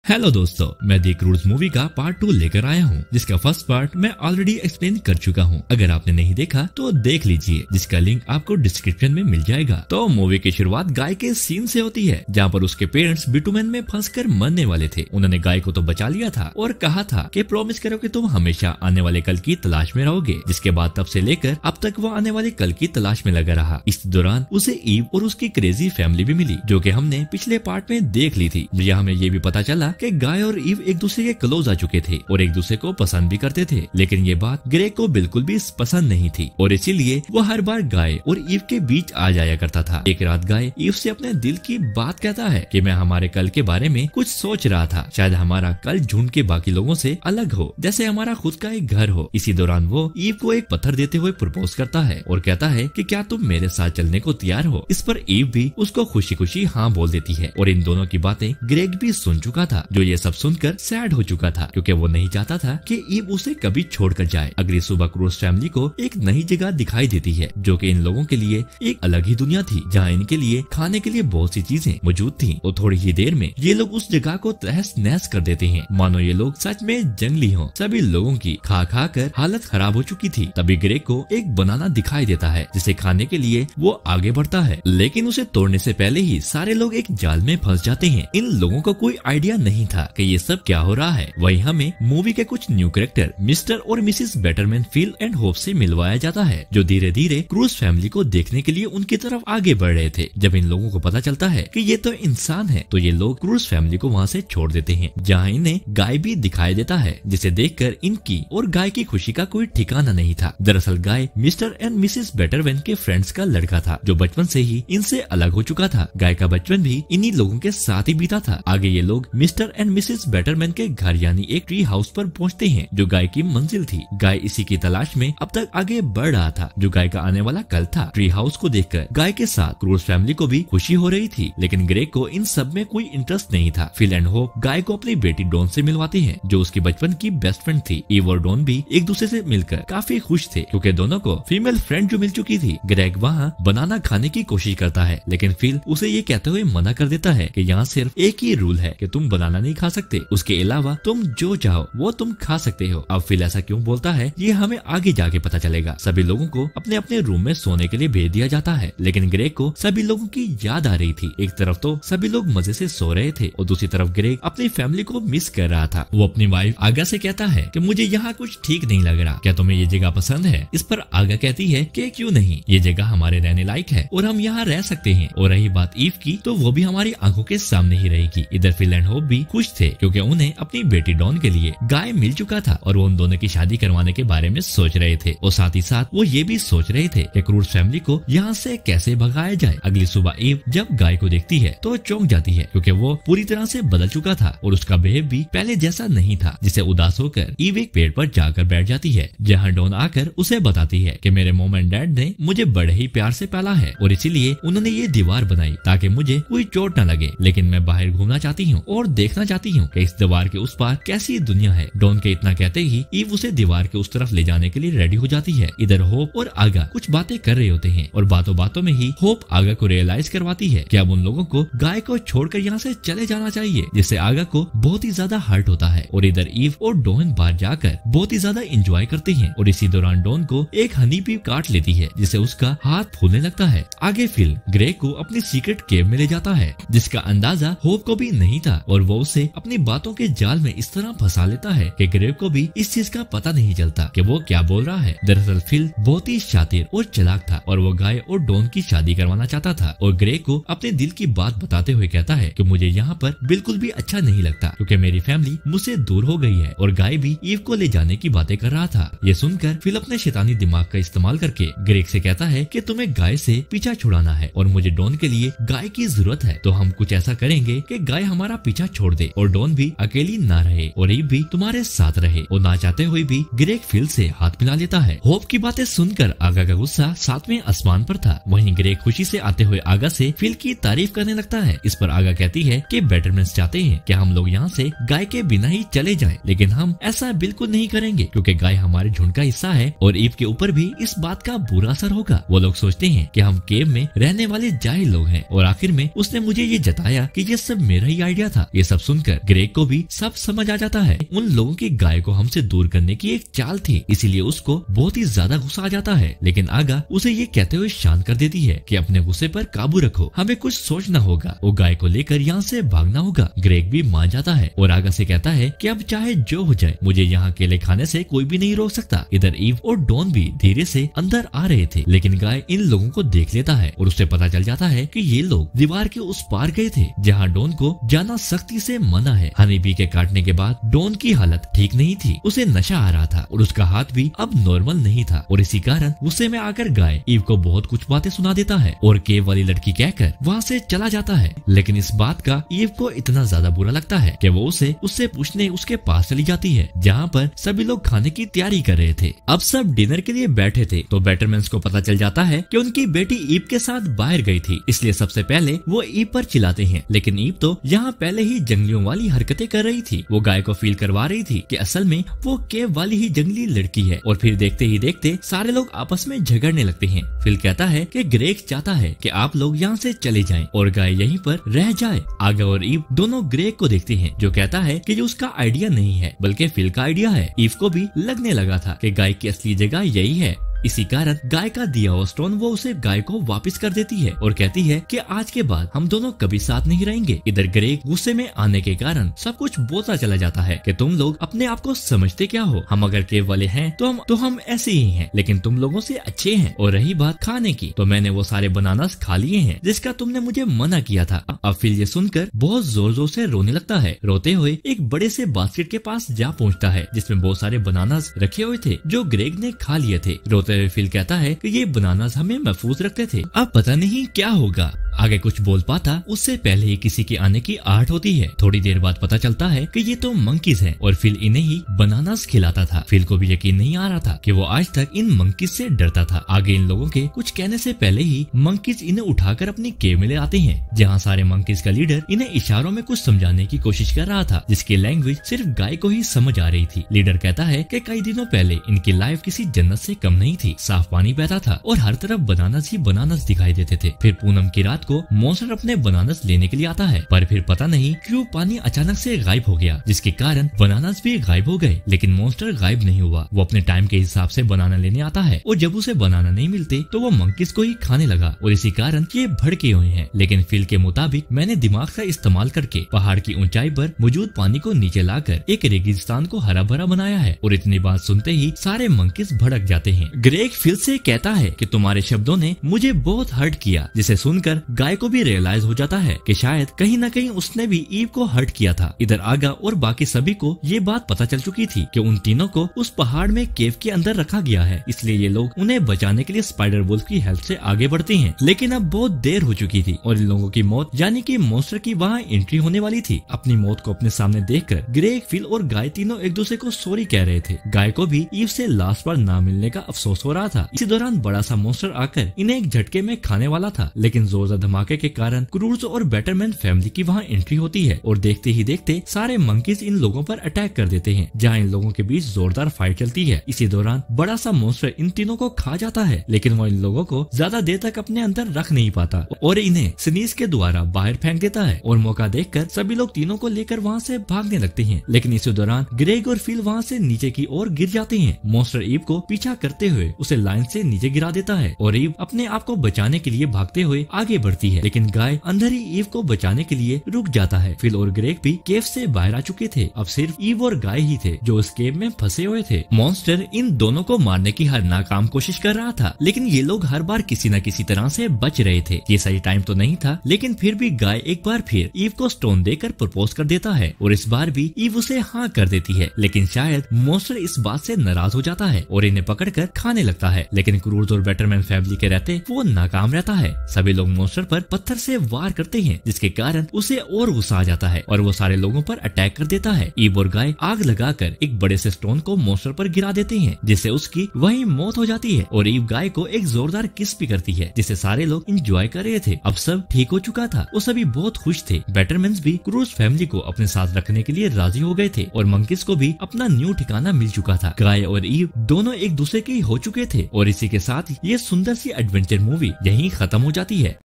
Hello दोस्तों, मैं दी cruise movie का पार्ट 2 लेकर आया हूँ, जिसका फर्स्ट पार्ट मैं ऑलरेडी एक्सप्लेन कर चुका हूँ। अगर आपने नहीं देखा तो देख लीजिए, जिसका लिंक आपको डिस्क्रिप्शन में मिल जाएगा। तो मूवी की शुरुआत गाय के सीन से होती है, जहाँ पर उसके पेरेंट्स बिटुमेन में फंसकर मरने वाले थे। उन्होंने गाय को तो बचा लिया था और कहा था कि प्रॉमिस करो कि तुम हमेशा आने वाले कल की तलाश में रहोगे। जिसके बाद तब से लेकर अब तक वो आने वाले कल की तलाश में लगा रहा। इस दौरान उसे ईव और उसकी क्रेजी फैमिली भी मिली, जो कि हमने पिछले पार्ट में देख ली थी। यहाँ हमें ये भी पता चला कि गाय और ईव एक दूसरे के क्लोज आ चुके थे और एक दूसरे को पसंद भी करते थे। लेकिन ये बात ग्रेग को बिल्कुल भी पसंद नहीं थी और इसीलिए वो हर बार गाय और ईव के बीच आ जाया करता था। एक रात गाय ईव से अपने दिल की बात कहता है कि मैं हमारे कल के बारे में कुछ सोच रहा था। शायद हमारा कल झुंड के बाकी लोगों से अलग हो, जैसे हमारा खुद का एक घर हो। इसी दौरान वो ईव को एक पत्थर देते हुए प्रपोज करता है और कहता है कि क्या तुम मेरे साथ चलने को तैयार हो। इस पर ईव भी उसको खुशी खुशी हाँ बोल देती है और इन दोनों की बातें ग्रेग भी सुन चुका था, जो ये सब सुनकर सैड हो चुका था, क्योंकि वो नहीं चाहता था कि ईव उसे कभी छोड़कर जाए। अगली सुबह क्रूज फैमिली को एक नई जगह दिखाई देती है, जो कि इन लोगों के लिए एक अलग ही दुनिया थी, जहाँ इनके लिए खाने के लिए बहुत सी चीजें मौजूद थी। और थोड़ी ही देर में ये लोग उस जगह को तहस नहस कर देते हैं, मानो ये लोग सच में जंगली हों। सभी लोगों की खा खा कर हालत खराब हो चुकी थी। तभी ग्रेग को एक बनाना दिखाई देता है, जिसे खाने के लिए वो आगे बढ़ता है, लेकिन उसे तोड़ने से पहले ही सारे लोग एक जाल में फंस जाते हैं। इन लोगों को कोई आइडिया नहीं था कि ये सब क्या हो रहा है। वही हमें मूवी के कुछ न्यू कैरेक्टर मिस्टर और मिसेस बेटरमैन फील एंड होप से मिलवाया जाता है, जो धीरे धीरे क्रूज फैमिली को देखने के लिए उनकी तरफ आगे बढ़ रहे थे। जब इन लोगों को पता चलता है कि ये तो इंसान है, तो ये लोग क्रूज फैमिली को वहाँ से छोड़ देते हैं, जहाँ इन्हें गाय भी दिखाई देता है, जिसे देखकर इनकी और गाय की खुशी का कोई ठिकाना नहीं था। दरअसल गाय मिस्टर एंड मिसेस बेटरमैन के फ्रेंड्स का लड़का था, जो बचपन से ही इनसे अलग हो चुका था। गाय का बचपन भी इन्हीं लोगों के साथ ही बीता था। आगे ये लोग मिस्टर एंड मिसेस बेटरमैन के घर यानी एक ट्री हाउस पर पहुंचते हैं, जो गाय की मंजिल थी। गाय इसी की तलाश में अब तक आगे बढ़ रहा था, जो गाय का आने वाला कल था। ट्री हाउस को देखकर गाय के साथ क्रूज फैमिली को भी खुशी हो रही थी, लेकिन ग्रेग को इन सब में कोई इंटरेस्ट नहीं था। फिल एंड होप गाय को अपनी बेटी डॉन से मिलवाती हैं, जो उसकी बचपन की बेस्ट फ्रेंड थी। ईव और डॉन भी एक दूसरे से मिलकर काफी खुश थे, क्योंकि दोनों को फीमेल फ्रेंड जो मिल चुकी थी। ग्रेग वहाँ बनाना खाने की कोशिश करता है, लेकिन फिल उसे ये कहते हुए मना कर देता है कि यहाँ सिर्फ एक ही रूल है कि तुम बनाना नहीं खा सकते, उसके अलावा तुम जो चाहो वो तुम खा सकते हो। अब फिल ऐसा क्यों बोलता है ये हमें आगे जाके पता चलेगा। सभी लोगों को अपने अपने रूम में सोने के लिए भेज दिया जाता है, लेकिन ग्रेग को सभी लोगों की याद आ रही थी। एक तरफ तो सभी लोग मजे से सो रहे थे और दूसरी तरफ ग्रेग अपनी फैमिली को मिस कर रहा था। वो अपनी वाइफ आगा से कहता है कि मुझे यहाँ कुछ ठीक नहीं लग रहा, क्या तुम्हें ये जगह पसंद है। इस पर आगा कहती है कि क्यों नहीं, ये जगह हमारे रहने लायक है और हम यहाँ रह सकते हैं। और रही बात ईव की, तो वो भी हमारी आंखों के सामने ही रहेगी। इधर फिल एंड होप भी खुश थे, क्योंकि उन्हें अपनी बेटी डॉन के लिए गाय मिल चुका था और वो उन दोनों की शादी करवाने के बारे में सोच रहे थे। और साथ ही साथ वो ये भी सोच रहे थे कि क्रूज फैमिली को यहाँ से कैसे भगाया जाए। अगली सुबह ईव जब गाय को देखती है तो चौंक जाती है, क्योंकि वो पूरी तरह से बदल चुका था और उसका बिहेव भी पहले जैसा नहीं था। जिसे उदास होकर ईव एक पेड़ पर जाकर बैठ जाती है, जहाँ डॉन आकर उसे बताती है कि मेरे मॉम एंड डैड ने मुझे बड़े ही प्यार से पाला है और इसीलिए उन्होंने ये दीवार बनाई ताकि मुझे कोई चोट न लगे। लेकिन मैं बाहर घूमना चाहती हूँ और देखना चाहती हूँ कि इस दीवार के उस पार कैसी दुनिया है। डॉन के इतना कहते ही ईव उसे दीवार के उस तरफ ले जाने के लिए रेडी हो जाती है। इधर होप और आगा कुछ बातें कर रहे होते हैं और बातों बातों में ही होप आगा को रियलाइज करवाती है कि अब उन लोगों को गाय को छोड़कर यहाँ से चले जाना चाहिए, जिससे आगा को बहुत ही ज्यादा हर्ट होता है। और इधर ईव और डॉन बाहर जाकर बहुत ही ज्यादा एंजॉय करते हैं और इसी दौरान डॉन को एक हनी बी काट लेती है, जिससे उसका हाथ फूलने लगता है। आगे फिल ग्रेग को अपनी सीक्रेट केव में ले जाता है, जिसका अंदाजा होप को भी नहीं था और वो उसे अपनी बातों के जाल में इस तरह फंसा लेता है कि ग्रेग को भी इस चीज का पता नहीं चलता कि वो क्या बोल रहा है। दरअसल फिल बहुत ही शातिर और चालाक था और वो गाय और डॉन की शादी करवाना चाहता था और ग्रेग को अपने दिल की बात बताते हुए कहता है कि मुझे यहाँ पर बिल्कुल भी अच्छा नहीं लगता, क्योंकि मेरी फैमिली मुझसे दूर हो गई है। और गाय भी ईव को ले जाने की बातें कर रहा था। ये सुनकर फिल अपने शैतानी दिमाग का इस्तेमाल करके ग्रेग से कहता है कि तुम्हें गाय से पीछा छुड़ाना है और मुझे डॉन के लिए गाय की जरूरत है, तो हम कुछ ऐसा करेंगे कि गाय हमारा पीछा छोड़ दे और डॉन भी अकेली ना रहे और ईव भी तुम्हारे साथ रहे। और ना चाहते हुए भी ग्रेग फिल से हाथ मिला लेता है। होप की बातें सुनकर आगा का गुस्सा सातवें आसमान पर था। वहीं ग्रेग खुशी से आते हुए आगा से फिल की तारीफ करने लगता है। इस पर आगा कहती है कि बेटरमैन चाहते हैं कि हम लोग यहाँ से गाय के बिना ही चले जाएं, लेकिन हम ऐसा बिल्कुल नहीं करेंगे, क्योंकि गाय हमारे झुंड का हिस्सा है और ईव के ऊपर भी इस बात का बुरा असर होगा। वो लोग सोचते हैं कि हम केव में रहने वाले जाहिल लोग हैं और आखिर में उसने मुझे ये जताया कि ये सब मेरा ही आइडिया था। ये सब सब सुनकर ग्रेग को भी सब समझ आ जाता है। उन लोगों की गाय को हमसे दूर करने की एक चाल थी, इसीलिए उसको बहुत ही ज्यादा गुस्सा आ जाता है। लेकिन आगा उसे ये कहते हुए शांत कर देती है कि अपने गुस्से पर काबू रखो, हमें कुछ सोचना होगा, वो गाय को लेकर यहाँ से भागना होगा। ग्रेग भी मान जाता है और आगा से कहता है कि अब चाहे जो हो जाए मुझे यहाँ केले खाने से कोई भी नहीं रोक सकता। इधर ईव और डॉन भी धीरे से अंदर आ रहे थे, लेकिन गाय इन लोगों को देख लेता है और उसे पता चल जाता है कि ये लोग दीवार के उस पार गए थे जहाँ डॉन को जाना सख्ती से मना है। हनी बी के काटने के बाद डॉन की हालत ठीक नहीं थी, उसे नशा आ रहा था और उसका हाथ भी अब नॉर्मल नहीं था और इसी कारण गुस्से में आकर गाय ईव को बहुत कुछ बातें सुना देता है और केव वाली लड़की कहकर वहाँ से चला जाता है। लेकिन इस बात का ईव को इतना ज्यादा बुरा लगता है कि वो उससे पूछने उसके पास चली जाती है जहाँ पर सभी लोग खाने की तैयारी कर रहे थे। अब सब डिनर के लिए बैठे थे तो बैटरमैन्स को पता चल जाता है कि उनकी बेटी ईव के साथ बाहर गई थी, इसलिए सबसे पहले वो ईव पर चिल्लाते हैं। लेकिन ईव तो यहाँ पहले ही जंगलियों वाली हरकतें कर रही थी, वो गाय को फील करवा रही थी कि असल में वो केव वाली ही जंगली लड़की है। और फिर देखते ही देखते सारे लोग आपस में झगड़ने लगते हैं। फिल कहता है कि ग्रेग चाहता है कि आप लोग यहाँ से चले जाएं और गाय यहीं पर रह जाए। आगा और ईव दोनों ग्रेग को देखते हैं जो कहता है कि ये उसका आइडिया नहीं है बल्कि फिल का आइडिया है। ईव को भी लगने लगा था कि गाय की असली जगह यही है, इसी कारण गाय का दिया हुआ स्टोन वो उसे गाय को वापस कर देती है और कहती है कि आज के बाद हम दोनों कभी साथ नहीं रहेंगे। इधर ग्रेग गुस्से में आने के कारण सब कुछ बोलता चला जाता है कि तुम लोग अपने आप को समझते क्या हो, हम अगर केव वाले हैं तो हम ऐसे ही हैं, लेकिन तुम लोगों से अच्छे हैं। और रही बात खाने की, तो मैंने वो सारे बनानास खा लिए हैं जिसका तुमने मुझे मना किया था। अब फिल ये सुनकर बहुत जोर जोर से रोने लगता है। रोते हुए एक बड़े से बास्केट के पास जा पहुँचता है जिसमें बहुत सारे बनानास रखे हुए थे जो ग्रेग ने खा लिए थे। रोते फिल कहता है कि ये बनानास हमें महफूज रखते थे, अब पता नहीं क्या होगा। आगे कुछ बोल पाता उससे पहले ही किसी के आने की आहट होती है। थोड़ी देर बाद पता चलता है कि ये तो मंकीज हैं और फिल इन्हें ही बनानास खिलाता था। फिल को भी यकीन नहीं आ रहा था कि वो आज तक इन मंकीज से डरता था। आगे इन लोगों के कुछ कहने से पहले ही मंकीज इन्हें उठाकर अपनी केव में ले आते हैं जहाँ सारे मंकीज का लीडर इन्हें इशारों में कुछ समझाने की कोशिश कर रहा था जिसकी लैंग्वेज सिर्फ गाय को ही समझ आ रही थी। लीडर कहता है कि कई दिनों पहले इनकी लाइफ किसी जन्नत से कम नहीं थी, साफ पानी बहता था और हर तरफ बनानास ही बनानास दिखाई देते थे। फिर पूनम की रात को मॉन्स्टर अपने बनानास लेने के लिए आता है, पर फिर पता नहीं क्यों पानी अचानक से गायब हो गया जिसके कारण बनानास भी गायब हो गए। लेकिन मॉन्स्टर गायब नहीं हुआ, वो अपने टाइम के हिसाब से बनाना लेने आता है और जब उसे बनाना नहीं मिलते तो वो मंकीज को ही खाने लगा और इसी कारण ये भड़के हुए हैं। लेकिन फिल के मुताबिक मैंने दिमाग का इस्तेमाल करके पहाड़ की ऊंचाई पर मौजूद पानी को नीचे लाकर एक रेगिस्तान को हरा भरा बनाया है। और इतनी बात सुनते ही सारे मंकीज भड़क जाते हैं। ग्रेग फिल से कहता है कि तुम्हारे शब्दों ने मुझे बहुत हर्ट किया, जिसे सुनकर गाय को भी रियलाइज हो जाता है कि शायद कहीं न कहीं उसने भी ईव को हर्ट किया था। इधर आगा और बाकी सभी को ये बात पता चल चुकी थी कि उन तीनों को उस पहाड़ में केव के अंदर रखा गया है, इसलिए ये लोग उन्हें बचाने के लिए स्पाइडर वुल्फ की हेल्प से आगे बढ़ते हैं। लेकिन अब बहुत देर हो चुकी थी और इन लोगों की मौत यानी कि मॉन्स्टर की वहाँ एंट्री होने वाली थी। अपनी मौत को अपने सामने देखकर ग्रेग, फिल और गाय तीनों एक दूसरे को सॉरी कह रहे थे। गाय को भी ईव से लास्ट बार ना मिलने का अफसोस हो रहा था। इसी दौरान बड़ा सा मॉन्स्टर आकर इन्हें एक झटके में खाने वाला था, लेकिन जोरदार धमाके के कारण क्रूज और बैटरमैन फैमिली की वहाँ एंट्री होती है और देखते ही देखते सारे मंकीज इन लोगों पर अटैक कर देते हैं जहाँ इन लोगों के बीच जोरदार फाइट चलती है। इसी दौरान बड़ा सा मॉन्स्टर इन तीनों को खा जाता है, लेकिन वो इन लोगों को ज्यादा देर तक अपने अंदर रख नहीं पाता और इन्हें स्नीज के द्वारा बाहर फेंक देता है। और मौका देखकर सभी लोग तीनों को लेकर वहाँ से भागने लगते हैं, लेकिन इसी दौरान ग्रेग और फिल वहाँ से नीचे की ओर गिर जाते हैं। मॉन्स्टर ईव को पीछा करते हुए उसे लाइन से नीचे गिरा देता है और ईव अपने आप को बचाने के लिए भागते हुए आगे बढ़ती है, लेकिन गाय अंदर ही ईव को बचाने के लिए रुक जाता है। फिल और ग्रेग भी केव से बाहर आ चुके थे, अब सिर्फ ईव और गाय ही थे जो उस केव में फंसे हुए थे। मॉन्स्टर इन दोनों को मारने की हर नाकाम कोशिश कर रहा था, लेकिन ये लोग हर बार किसी न किसी तरह से बच रहे थे। ये सही टाइम तो नहीं था, लेकिन फिर भी गाय एक बार फिर ईव को स्टोन देकर प्रपोज कर देता है और इस बार भी ईव उसे हाँ कर देती है। लेकिन शायद मॉन्स्टर इस बात से नाराज हो जाता है और इन्हें पकड़कर खाने लगता है, लेकिन क्रूज और बैटरमैन फैमिली के रहते वो नाकाम रहता है। सभी लोग मॉन्स्टर पर पत्थर से वार करते हैं, जिसके कारण उसे और गुस्सा आ जाता है और वो सारे लोगों पर अटैक कर देता है। ईव और गाय आग लगाकर एक बड़े से स्टोन को मॉन्स्टर पर गिरा देते हैं, जिससे उसकी वहीं मौत हो जाती है और ईव गाय को एक जोरदार किस भी करती है, जिसे सारे लोग एंजॉय कर रहे थे। अब सब ठीक हो चुका था, वो सभी बहुत खुश थे। बैटरमैन भी क्रूज फैमिली को अपने साथ रखने के लिए राजी हो गए थे और मंकीज को भी अपना न्यू ठिकाना मिल चुका था। गाय और ईव दोनों एक दूसरे के हो चुके थे और इसी के साथ ये सुंदर सी एडवेंचर मूवी यहीं खत्म हो जाती है।